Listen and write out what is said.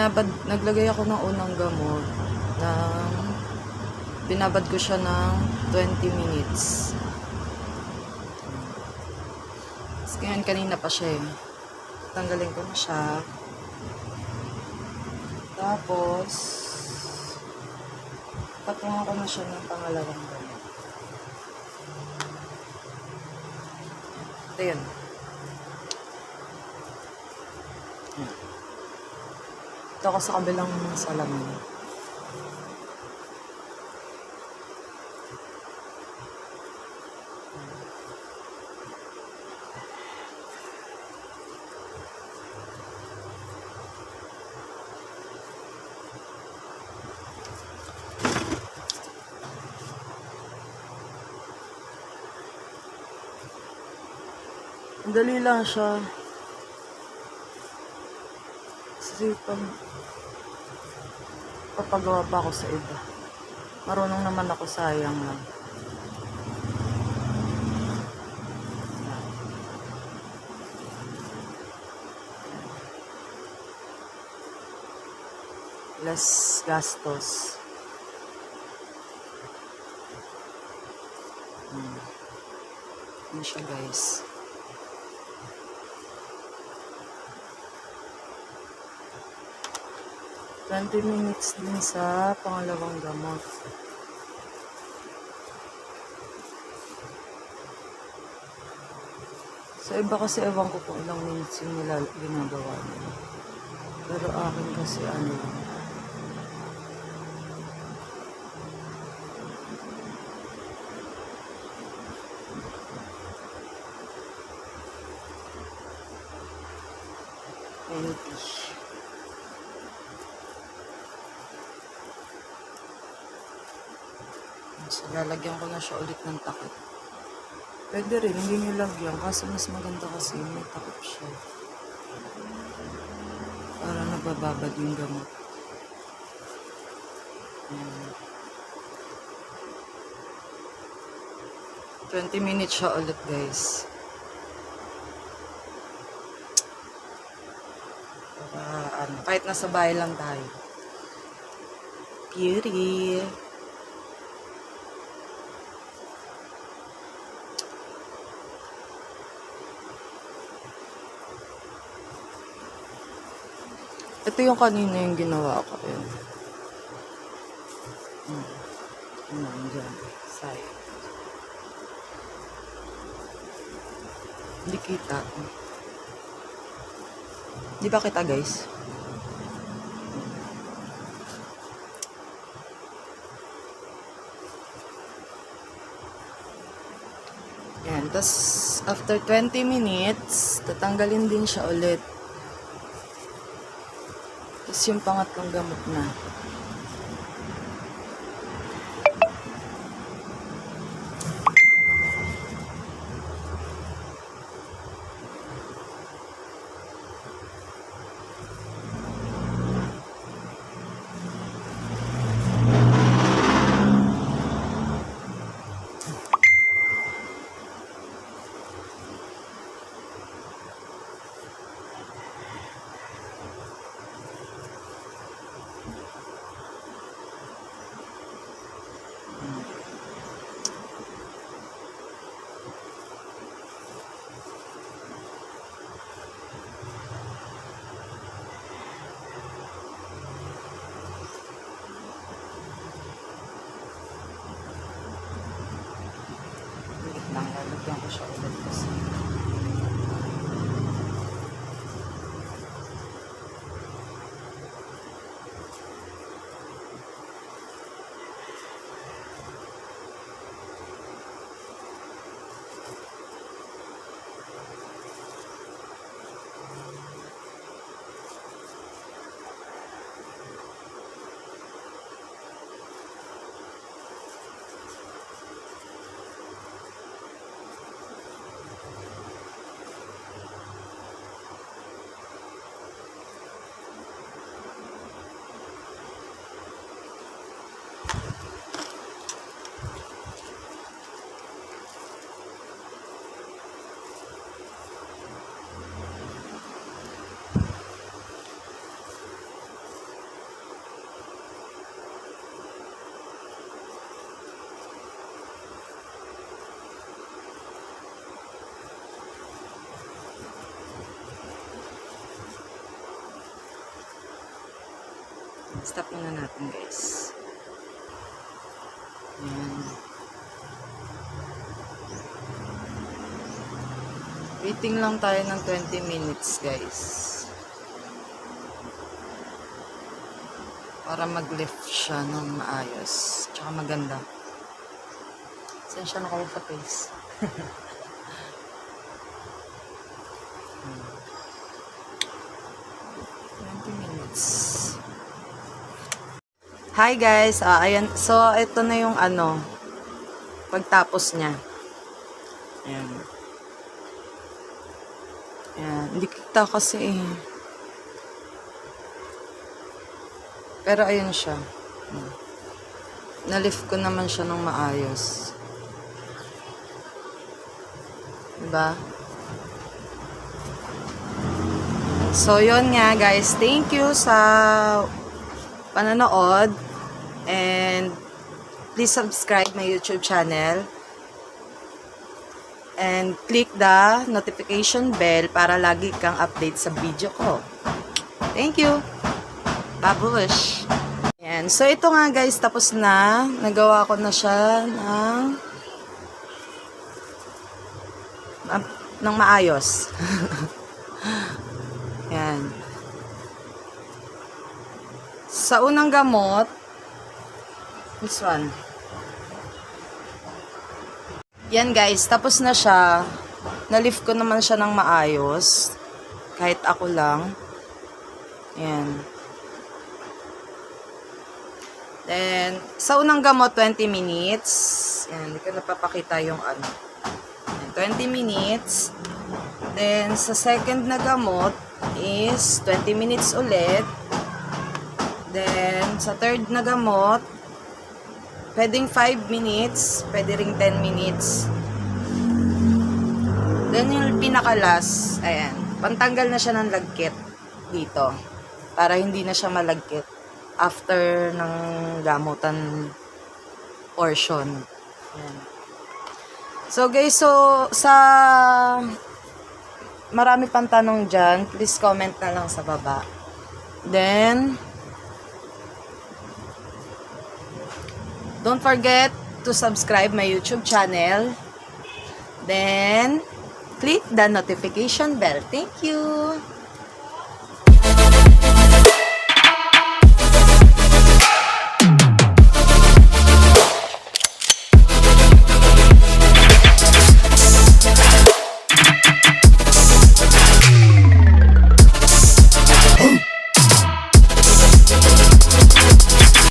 naglagay ako ng unang gamot na binabad ko siya ng 20 minutes. Tapos ngayon, kanina pa siya eh. Tanggalin ko na siya. Tapos, patungan ko na siya ng pangalawang gamot. Ito yun. Ito ako sa kabilang salamin. Dali lang siya. Kasi papagawa pa ako sa iba. Marunong naman ako, sayang lang. Less gastos. Ano siya, guys? $20 minutes din sa pangalawang gamot. Sa iba kasi ewan ko kung ilang minutes yung ginagawa nila. Pero akin kasi ano lang. So, lalagyan ko na siya ulit ng takip. Pwede rin, hindi nyo lagyan. Kaso mas maganda kasi may takip siya. Para nabababad yung gamot. 20 minutes siya ulit, guys. Para, kahit nasa bahay lang tayo. Beauty! Ito yung kanina yung ginawa ko. Diyan. Side. Hindi kita. Di ba kita, guys? Yan. Tapos, after 20 minutes, tatanggalin din siya ulit. Tapos yung pangatlong gamot na. Lalagyan ko siya ulit kasi. Stop muna natin, guys. Ayan. Waiting lang tayo ng 20 minutes, guys. Para mag-lift siya ng maayos. Tsaka maganda. Saan siya nakawag sa face? 20 minutes. Hi guys, ayan. So, ito na yung pagtapos niya. Ayan. Ayan. Hindi kita kasi Pero ayun siya. Na-lift ko naman siya ng maayos. Diba? So, yun nga guys. Thank you sa pananood. And please subscribe my YouTube channel. And click the notification bell para lagi kang update sa video ko. Thank you. Babush. Ayan. So, ito nga guys, tapos na. Nagawa ko na siya ng maayos. Ayan. Sa unang gamot, this one. Yan guys, tapos na siya. Na-lift ko naman siya ng maayos. Kahit ako lang. Ayan. Then, sa unang gamot, 20 minutes. Ayan, hindi ko napapakita yung Ayan, 20 minutes. Then, sa second na gamot is 20 minutes ulit. Then, sa third na gamot, pwedeng 5 minutes, pwede ring 10 minutes. Then, yung pinakalas, ayan, pantanggal na siya ng lagkit dito. Para hindi na siya malagkit after ng gamutan portion. Ayan. So, guys, sa marami pang tanong dyan, please comment na lang sa baba. Then, don't forget to subscribe my YouTube channel. Then, click the notification bell. Thank you!